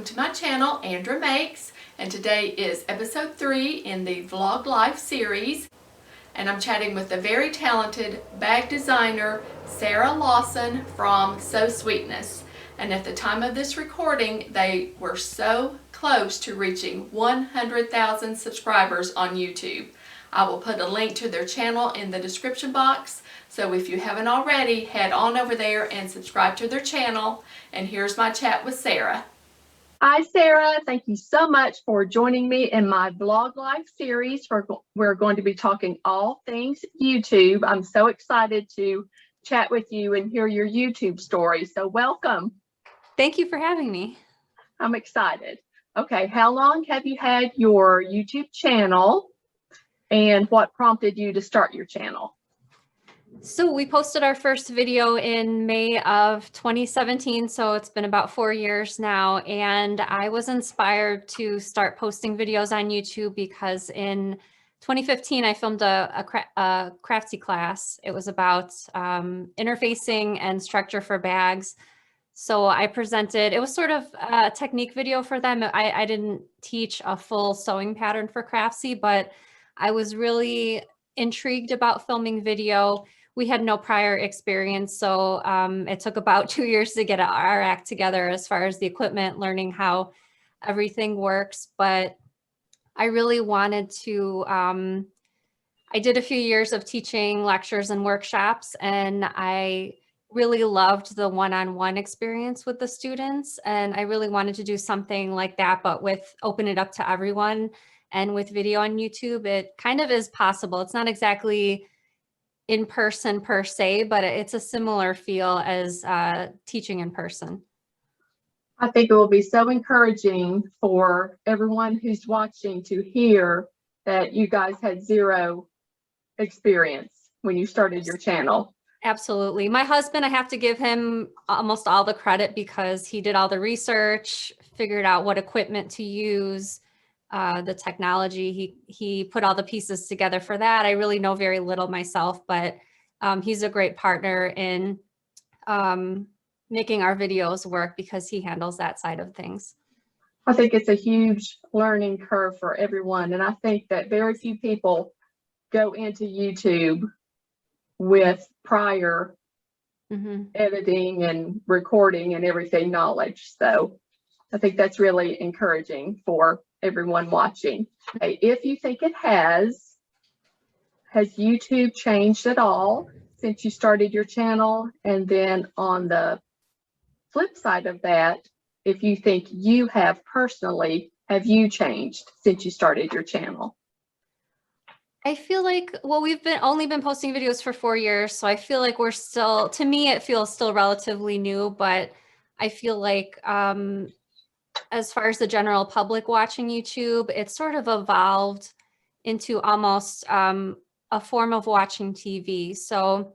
welcome to my channel, Andra Makes, and today is episode 3 in the Vlog Life series, and I'm chatting with the very talented bag designer Sara Lawson from So Sweetness. And at the time of this recording, they were so close to reaching 100,000 subscribers on YouTube. I will put a link to their channel in the description box, so if you haven't already, head on over there and subscribe to their channel. And here's my chat with Sara. Hi, Sara. Thank you so much for joining me in my Vlog Life series. We're going to be talking all things YouTube. I'm so excited to chat with you and hear your YouTube story. So welcome. Thank you for having me. I'm excited. Okay, how long have you had your YouTube channel, and what prompted you to start your channel? So we posted our first video in May of 2017, so it's been about 4 years now, and I was inspired to start posting videos on YouTube because in 2015 I filmed a craftsy class. It was about interfacing and structure for bags. So I presented, it was sort of a technique video for them. I didn't teach a full sewing pattern for craftsy, but I was really intrigued about filming video. We had no prior experience, so it took about 2 years to get our act together as far as the equipment, learning how everything works. But I really wanted to, I did a few years of teaching lectures and workshops, and I really loved the one-on-one experience with the students. And I really wanted to do something like that, but open it up to everyone. And with video on YouTube, it kind of is possible. It's not exactly in person per se, but it's a similar feel as teaching in person. I think it will be so encouraging for everyone who's watching to hear that you guys had zero experience when you started your channel. Absolutely. My husband, I have to give him almost all the credit because he did all the research, figured out what equipment to use, the technology. He put all the pieces together for that. I really know very little myself, but he's a great partner in making our videos work because he handles that side of things. I think it's a huge learning curve for everyone. And I think that very few people go into YouTube with prior editing and recording and everything knowledge. So I think that's really encouraging for everyone watching. Okay, if you think it has YouTube changed at all since you started your channel? And then on the flip side of that, if you think you have personally, have you changed since you started your channel? I feel like, well, we've only been posting videos for 4 years, so I feel like we're still, to me, it feels still relatively new, but I feel like as far as the general public watching YouTube, it's sort of evolved into almost a form of watching TV. So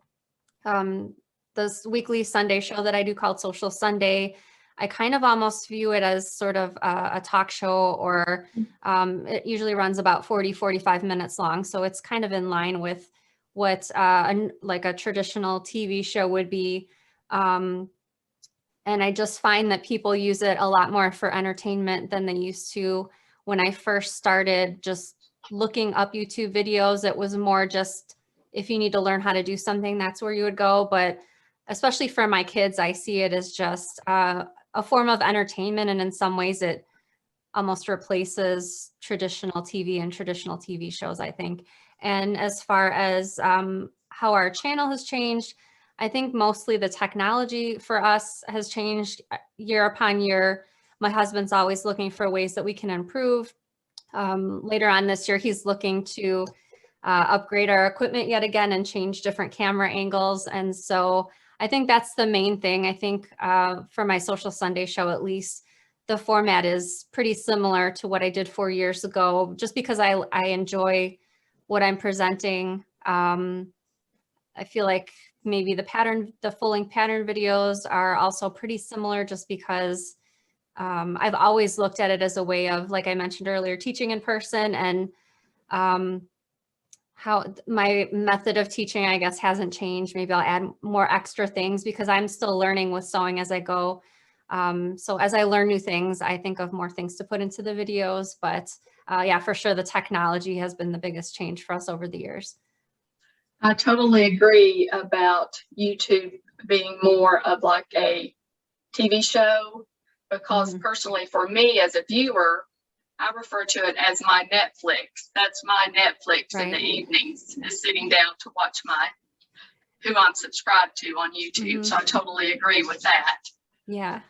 this weekly Sunday show that I do called Social Sunday, I kind of almost view it as sort of a talk show, or it usually runs about 45 minutes long. So it's kind of in line with what like a traditional TV show would be. And I just find that people use it a lot more for entertainment than they used to. When I first started just looking up YouTube videos, it was more just, if you need to learn how to do something, that's where you would go. But especially for my kids, I see it as just a form of entertainment. And in some ways it almost replaces traditional TV and traditional TV shows, I think. And as far as how our channel has changed, I think mostly the technology for us has changed year upon year. My husband's always looking for ways that we can improve. Later on this year, he's looking to upgrade our equipment yet again and change different camera angles. And so I think that's the main thing. I think for my Social Sunday show, at least, the format is pretty similar to what I did 4 years ago, just because I enjoy what I'm presenting. I feel like maybe the full-length pattern videos are also pretty similar, just because I've always looked at it as a way of, like I mentioned earlier, teaching in person, and how my method of teaching, I guess, hasn't changed. Maybe I'll add more extra things because I'm still learning with sewing as I go. So as I learn new things, I think of more things to put into the videos, but yeah, for sure, the technology has been the biggest change for us over the years. I totally agree about YouTube being more of like a TV show, because personally for me as a viewer, I refer to it as my Netflix. That's my Netflix in the evenings, is sitting down to watch who I'm subscribed to on YouTube. So I totally agree with that. Yeah.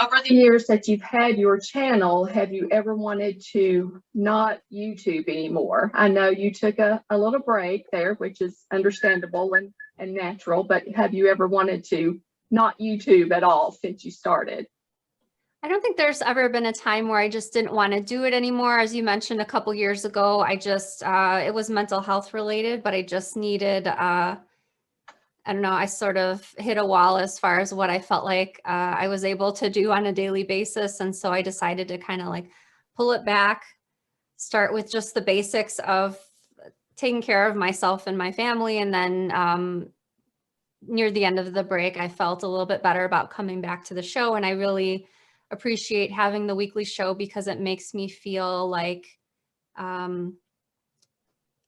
Over the years that you've had your channel, have you ever wanted to not YouTube anymore? I know you took a little break there, which is understandable and natural, but have you ever wanted to not YouTube at all since you started? I don't think there's ever been a time where I just didn't want to do it anymore. As you mentioned a couple years ago, I just, it was mental health related, but I just needed, I don't know, I sort of hit a wall as far as what I felt like I was able to do on a daily basis. And so I decided to kind of like pull it back, start with just the basics of taking care of myself and my family. And then near the end of the break, I felt a little bit better about coming back to the show. And I really appreciate having the weekly show because it makes me feel like, I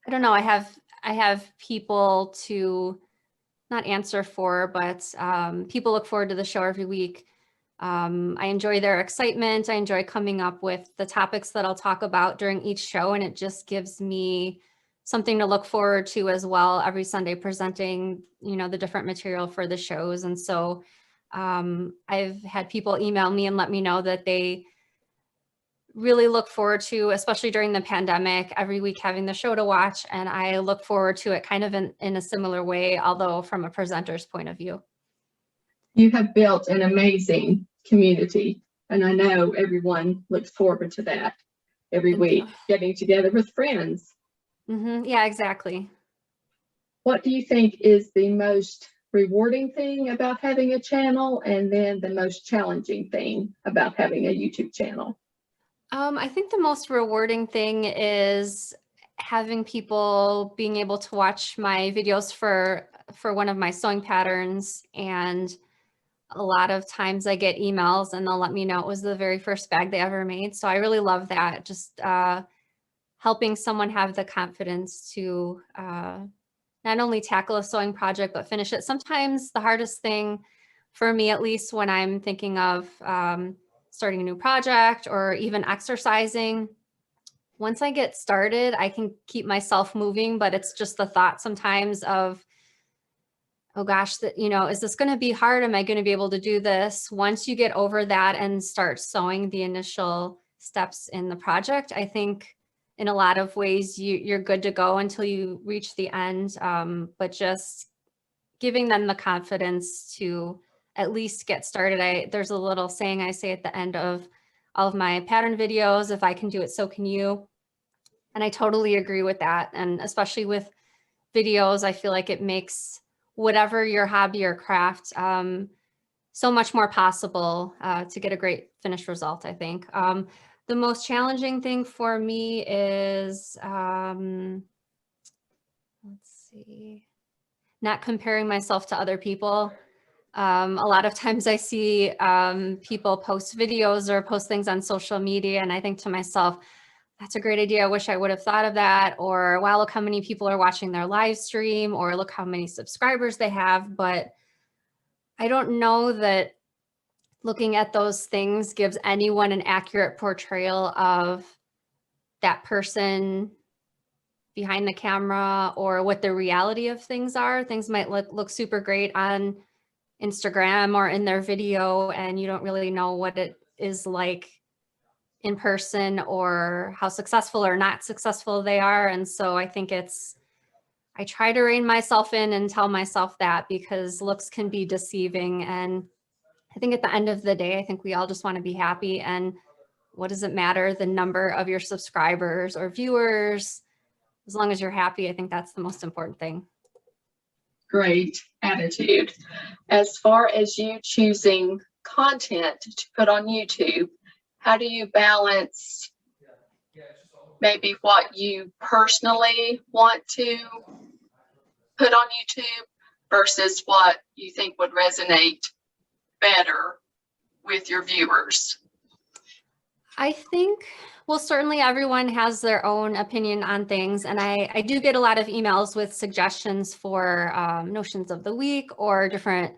don't know, I have people to not answer for, but people look forward to the show every week. I enjoy their excitement. I enjoy coming up with the topics that I'll talk about during each show, and it just gives me something to look forward to as well every Sunday, presenting, the different material for the shows. And so I've had people email me and let me know that they really look forward to, especially during the pandemic, every week having the show to watch. And I look forward to it kind of in a similar way, although from a presenter's point of view. You have built an amazing community, and I know everyone looks forward to that every week, getting together with friends. Yeah, exactly. What do you think is the most rewarding thing about having a channel, and then the most challenging thing about having a YouTube channel? I think the most rewarding thing is having people being able to watch my videos for one of my sewing patterns. And a lot of times I get emails and they'll let me know it was the very first bag they ever made. So I really love that. Just helping someone have the confidence to not only tackle a sewing project, but finish it. Sometimes the hardest thing for me, at least when I'm thinking of starting a new project or even exercising, once I get started, I can keep myself moving, but it's just the thought sometimes of, oh gosh, is this going to be hard? Am I going to be able to do this? Once you get over that and start sewing the initial steps in the project, I think in a lot of ways you're good to go until you reach the end. But just giving them the confidence to at least get started. There's a little saying I say at the end of all of my pattern videos: if I can do it, so can you. And I totally agree with that. And especially with videos, I feel like it makes whatever your hobby or craft so much more possible to get a great finished result, I think. The most challenging thing for me is, let's see, not comparing myself to other people. A lot of times I see people post videos or post things on social media, and I think to myself, that's a great idea. I wish I would have thought of that. Or, wow, look how many people are watching their live stream, or look how many subscribers they have. But I don't know that looking at those things gives anyone an accurate portrayal of that person behind the camera or what the reality of things are. Things might look super great on Instagram or in their video, and you don't really know what it is like in person or how successful or not successful they are. And so I think I try to rein myself in and tell myself that, because looks can be deceiving. And I think at the end of the day, I think we all just want to be happy. And what does it matter, the number of your subscribers or viewers? As long as you're happy, I think that's the most important thing. Great attitude. As far as you choosing content to put on YouTube, how do you balance maybe what you personally want to put on YouTube versus what you think would resonate better with your viewers? I think, well, certainly everyone has their own opinion on things. And I do get a lot of emails with suggestions for notions of the week or different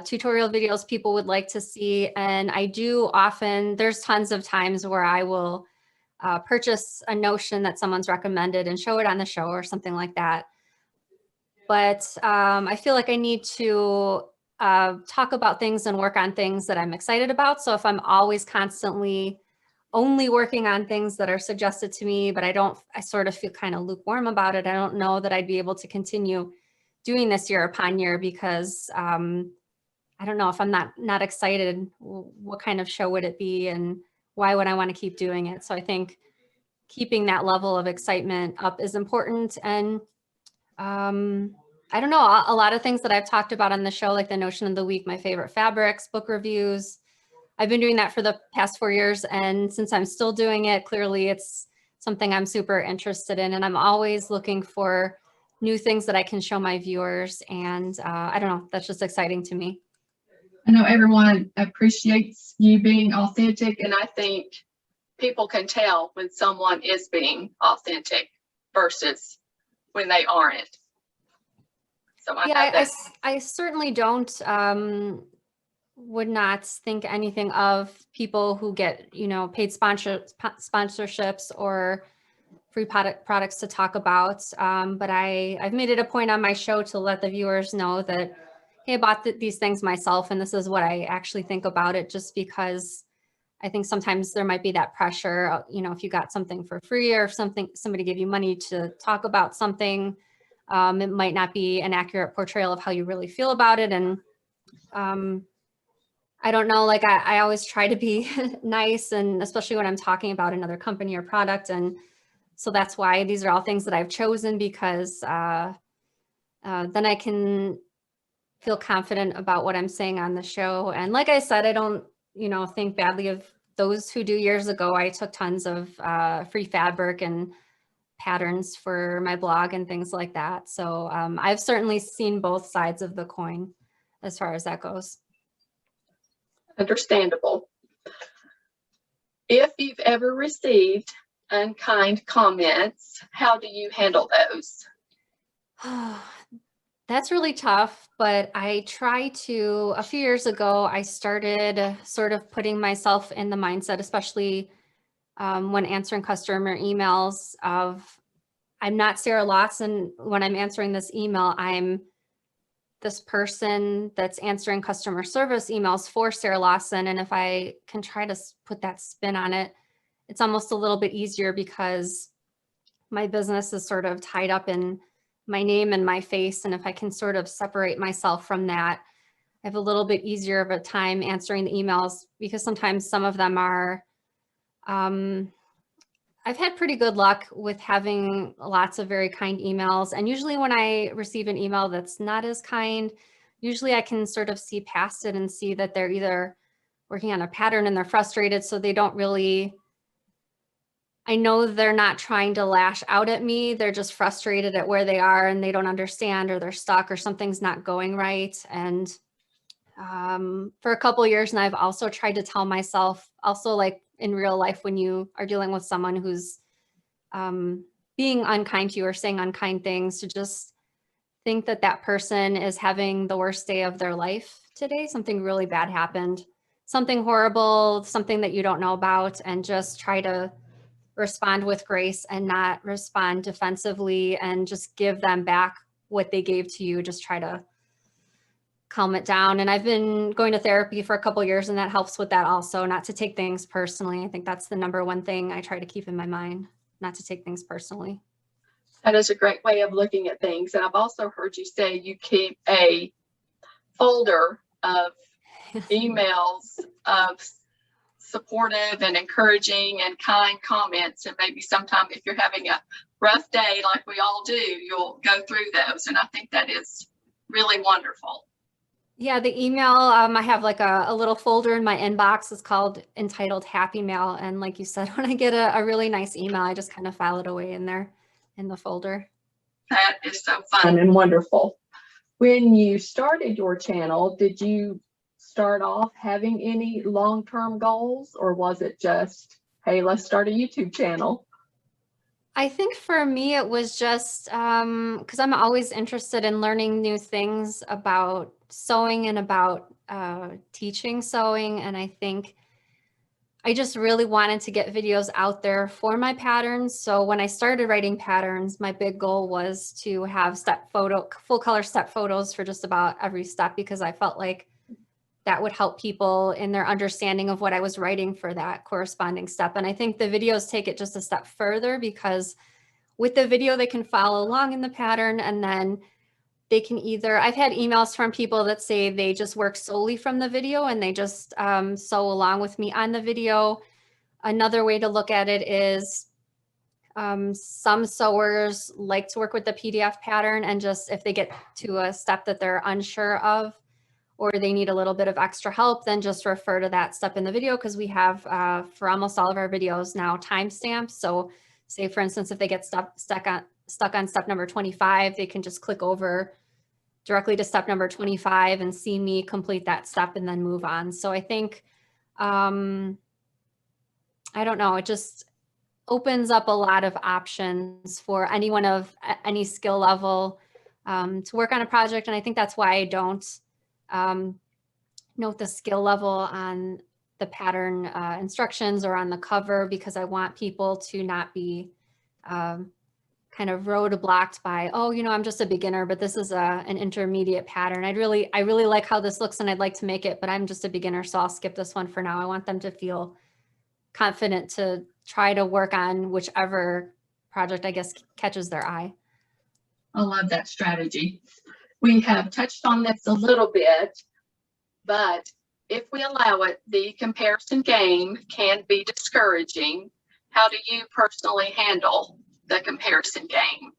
tutorial videos people would like to see. And I do often, there's tons of times where I will purchase a notion that someone's recommended and show it on the show or something like that. But I feel like I need to talk about things and work on things that I'm excited about. So if I'm always constantly only working on things that are suggested to me, but I sort of feel kind of lukewarm about it. I don't know that I'd be able to continue doing this year upon year because I don't know if I'm not excited, what kind of show would it be and why would I want to keep doing it? So I think keeping that level of excitement up is important. And I don't know, a lot of things that I've talked about on the show, like the notion of the week, my favorite fabrics, book reviews. I've been doing that for the past 4 years. And since I'm still doing it, clearly it's something I'm super interested in. And I'm always looking for new things that I can show my viewers. And I don't know, that's just exciting to me. I know everyone appreciates you being authentic, and I think people can tell when someone is being authentic versus when they aren't. So I certainly don't would not think anything of people who get, paid sponsorships or free products to talk about. But I've made it a point on my show to let the viewers know that, hey, I bought these things myself, and this is what I actually think about it, just because I think sometimes there might be that pressure, if you got something for free or if somebody gave you money to talk about something, it might not be an accurate portrayal of how you really feel about it. And I don't know, like I always try to be nice, and especially when I'm talking about another company or product. And so that's why these are all things that I've chosen, because then I can feel confident about what I'm saying on the show. And like I said, I don't, think badly of those who do. Years ago, I took tons of free fabric and patterns for my blog and things like that. So I've certainly seen both sides of the coin as far as that goes. Understandable. If you've ever received unkind comments, how do you handle those? That's really tough, but I try to, a few years ago, I started sort of putting myself in the mindset, especially when answering customer emails, of I'm not Sara Lawson. When I'm answering this email, I'm this person that's answering customer service emails for Sara Lawson. And if I can try to put that spin on it, it's almost a little bit easier, because my business is sort of tied up in my name and my face. And if I can sort of separate myself from that, I have a little bit easier of a time answering the emails, because sometimes some of them are, I've had pretty good luck with having lots of very kind emails. And usually when I receive an email that's not as kind, usually I can sort of see past it and see that they're either working on a pattern and they're frustrated. So they don't really, I know they're not trying to lash out at me. They're just frustrated at where they are and they don't understand, or they're stuck, or something's not going right. And for a couple of years now, I've also tried to tell myself, also like in real life, when you are dealing with someone who's being unkind to you or saying unkind things, to just think that that person is having the worst day of their life today. Something really bad happened, something horrible, something that you don't know about, and just try to respond with grace and not respond defensively, and just give them back what they gave to you. Just try to calm it down. And I've been going to therapy for a couple of years, and that helps with that also, not to take things personally. I think that's the number one thing I try to keep in my mind, not to take things personally. That is a great way of looking at things. And I've also heard you say you keep a folder of emails of supportive and encouraging and kind comments. And maybe sometime if you're having a rough day, like we all do, you'll go through those. And I think that is really wonderful. Yeah, the email, I have like a little folder in my inbox. It's entitled Happy Mail. And like you said, when I get a really nice email, I just kind of file it away in there in the folder. That is so fun and wonderful. When you started your channel, did you start off having any long-term goals, or was it just, hey, let's start a YouTube channel? I think for me, it was just because I'm always interested in learning new things about sewing and about teaching sewing. And I think I just really wanted to get videos out there for my patterns. So when I started writing patterns, my big goal was to have full color step photos for just about every step, because I felt like that would help people in their understanding of what I was writing for that corresponding step. And I think the videos take it just a step further, because with the video, they can follow along in the pattern, and then they can either, I've had emails from people that say they just work solely from the video and they just sew along with me on the video. Another way to look at it is some sewers like to work with the PDF pattern, and just if they get to a step that they're unsure of, or they need a little bit of extra help, then just refer to that step in the video, because we have, for almost all of our videos now, timestamps. So say, for instance, if they get stuck on step number 25, they can just click over directly to step number 25 and see me complete that step and then move on. So I think, I don't know, it just opens up a lot of options for anyone of any skill level to work on a project. And I think that's why I don't note the skill level on the pattern instructions or on the cover, because I want people to not be kind of roadblocked by, oh, I'm just a beginner, but this is an intermediate pattern. I really like how this looks and I'd like to make it, but I'm just a beginner, so I'll skip this one for now. I want them to feel confident to try to work on whichever project, I guess, catches their eye. I love that strategy. We have touched on this a little bit, but if we allow it, the comparison game can be discouraging. How do you personally handle the comparison game?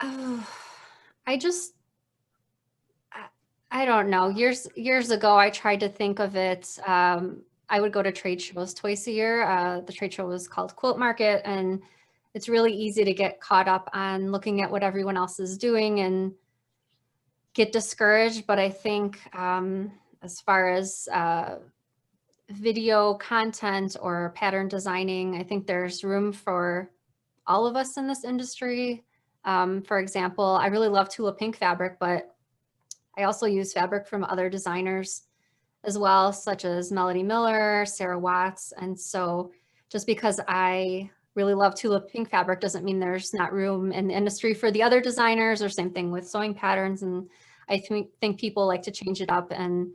Oh, I don't know. Years ago, I tried to think of it. I would go to trade shows twice a year. The trade show was called Quilt Market, and it's really easy to get caught up on looking at what everyone else is doing and get discouraged. But I think as far as video content or pattern designing, I think there's room for all of us in this industry. For example, I really love Tula Pink fabric, but I also use fabric from other designers as well, such as Melody Miller, Sarah Watts. And so just because I really love Tula Pink fabric doesn't mean there's not room in the industry for the other designers, or same thing with sewing patterns. And I think people like to change it up and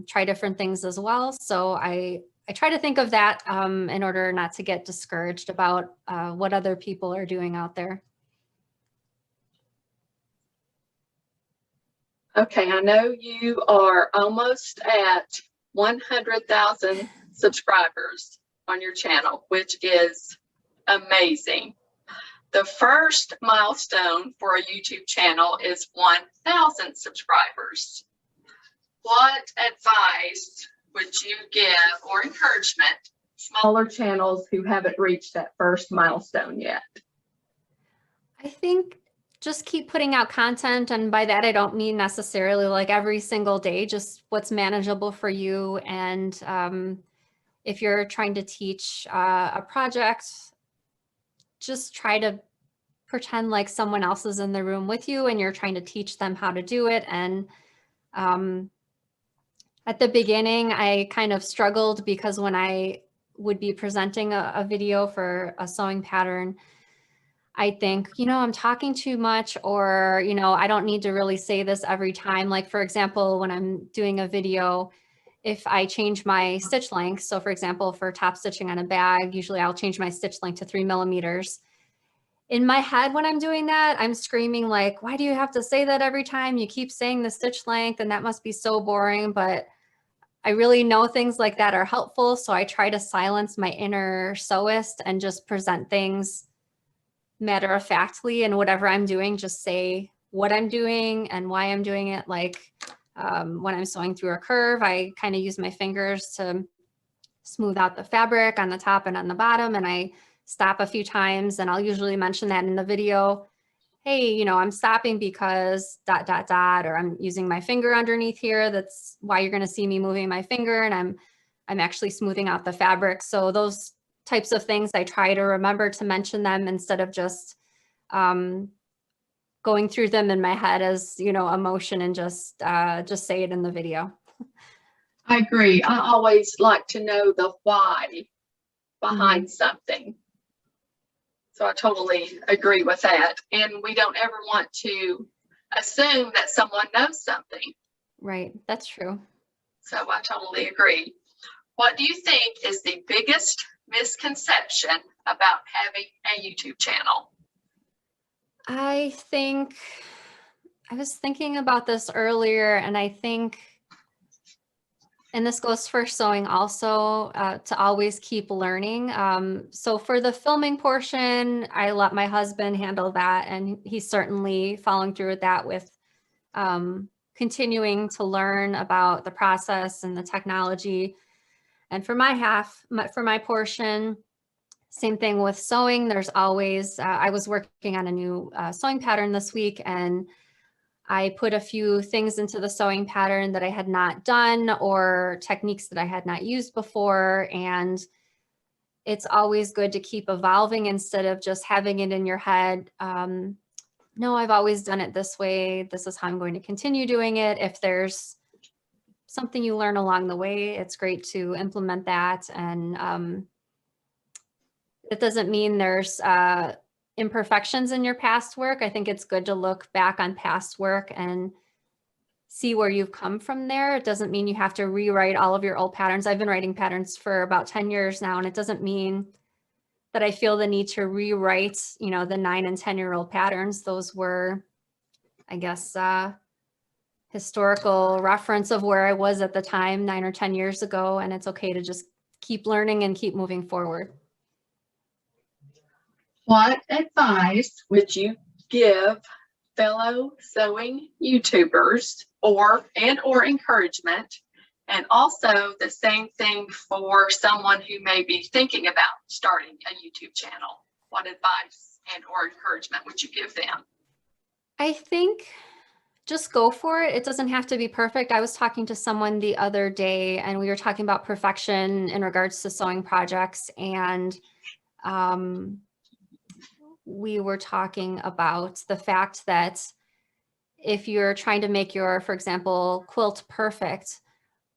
try different things as well. So I try to think of that in order not to get discouraged about what other people are doing out there. Okay, I know you are almost at 100,000 subscribers on your channel, which is amazing. The first milestone for a YouTube channel is 1,000 subscribers. What advice would you give or encouragement smaller channels who haven't reached that first milestone yet? I think just keep putting out content. And by that, I don't mean necessarily like every single day, just what's manageable for you. And if you're trying to teach a project, just try to pretend like someone else is in the room with you and you're trying to teach them how to do it. And at the beginning, I kind of struggled because when I would be presenting a video for a sewing pattern, I think, I'm talking too much, or, I don't need to really say this every time. Like, for example, when I'm doing a video, if I change my stitch length, so for example, for top stitching on a bag, usually I'll change my stitch length to 3 millimeters. In my head, when I'm doing that, I'm screaming like, why do you have to say that every time? You keep saying the stitch length and that must be so boring. But I really know things like that are helpful. So I try to silence my inner sewist and just present things matter-of-factly, and whatever I'm doing, just say what I'm doing and why I'm doing it. Like when I'm sewing through a curve, I kind of use my fingers to smooth out the fabric on the top and on the bottom, and I stop a few times, and I'll usually mention that in the video. hey, I'm stopping because ... or I'm using my finger underneath here. That's why you're going to see me moving my finger, and I'm actually smoothing out the fabric. So those types of things, I try to remember to mention them instead of just going through them in my head as, emotion, and just say it in the video. I agree. I always like to know the why behind something. So I totally agree with that. And we don't ever want to assume that someone knows something. Right. That's true. So I totally agree. What do you think is the biggest misconception about having a YouTube channel? I was thinking about this earlier, and I think, and this goes for sewing also, to always keep learning. So for the filming portion, I let my husband handle that, and he's certainly following through with that, with continuing to learn about the process and the technology. And for for my portion, same thing with sewing. There's always, I was working on a new sewing pattern this week, and I put a few things into the sewing pattern that I had not done, or techniques that I had not used before. And it's always good to keep evolving instead of just having it in your head. No, I've always done it this way. This is how I'm going to continue doing it. If there's something you learn along the way, it's great to implement that. And it doesn't mean there's imperfections in your past work. I think it's good to look back on past work and see where you've come from there. It doesn't mean you have to rewrite all of your old patterns. I've been writing patterns for about 10 years now, and it doesn't mean that I feel the need to rewrite, the 9 and 10-year-old patterns. Those were, I guess, historical reference of where I was at the time, 9 or 10 years ago, and it's okay to just keep learning and keep moving forward. What advice would you give fellow sewing YouTubers, or encouragement? And also the same thing for someone who may be thinking about starting a YouTube channel. What advice and or encouragement would you give them? I think just go for it. It doesn't have to be perfect. I was talking to someone the other day, and we were talking about perfection in regards to sewing projects. And we were talking about the fact that if you're trying to make your, for example, quilt perfect,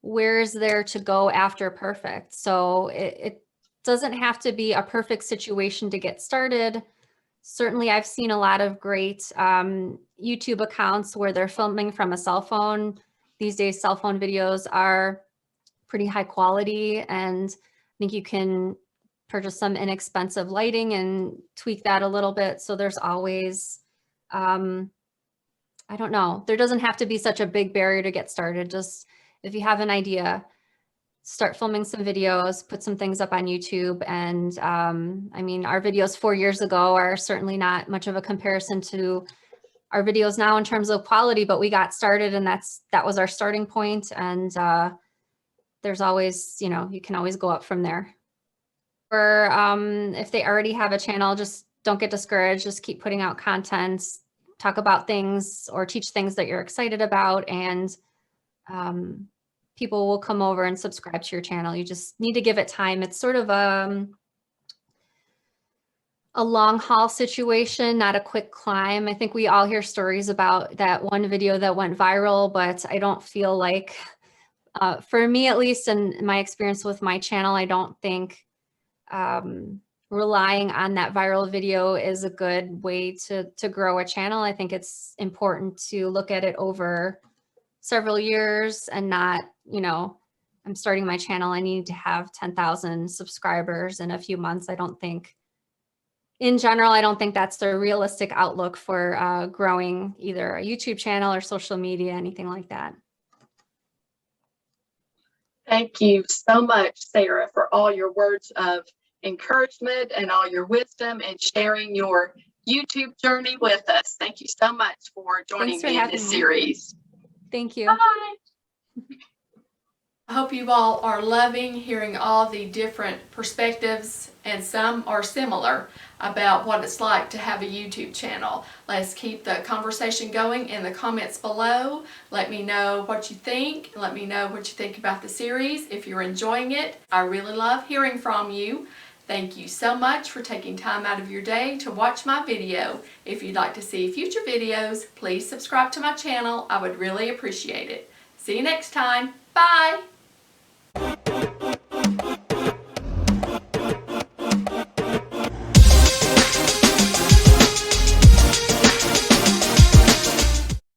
where is there to go after perfect? So it doesn't have to be a perfect situation to get started. Certainly, I've seen a lot of great YouTube accounts where they're filming from a cell phone. These days, cell phone videos are pretty high quality, and I think you can purchase some inexpensive lighting and tweak that a little bit. So there's always, I don't know, there doesn't have to be such a big barrier to get started. Just if you have an idea, start filming some videos, put some things up on YouTube. And I mean, our videos 4 years ago are certainly not much of a comparison to our videos now in terms of quality, but we got started, and that was our starting point. And there's always, you can always go up from there. Or if they already have a channel, just don't get discouraged. Just keep putting out content, talk about things or teach things that you're excited about, and people will come over and subscribe to your channel. You just need to give it time. It's sort of a long haul situation, not a quick climb. I think we all hear stories about that one video that went viral, but I don't feel like, for me at least, in my experience with my channel, I don't think relying on that viral video is a good way to grow a channel. I think it's important to look at it over several years and not, I'm starting my channel, I need to have 10,000 subscribers in a few months. In general, I don't think that's the realistic outlook for growing either a YouTube channel or social media, anything like that. Thank you so much, Sarah, for all your words of encouragement and all your wisdom and sharing your YouTube journey with us. Thank you so much for joining me in this series. Thank you. Bye. I hope you all are loving hearing all the different perspectives, and some are similar, about what it's like to have a YouTube channel. Let's keep the conversation going in the comments below. Let me know what you think. Let me know what you think about the series, if you're enjoying it. I really love hearing from you. Thank you so much for taking time out of your day to watch my video. If you'd like to see future videos, please subscribe to my channel. I would really appreciate it. See you next time. Bye!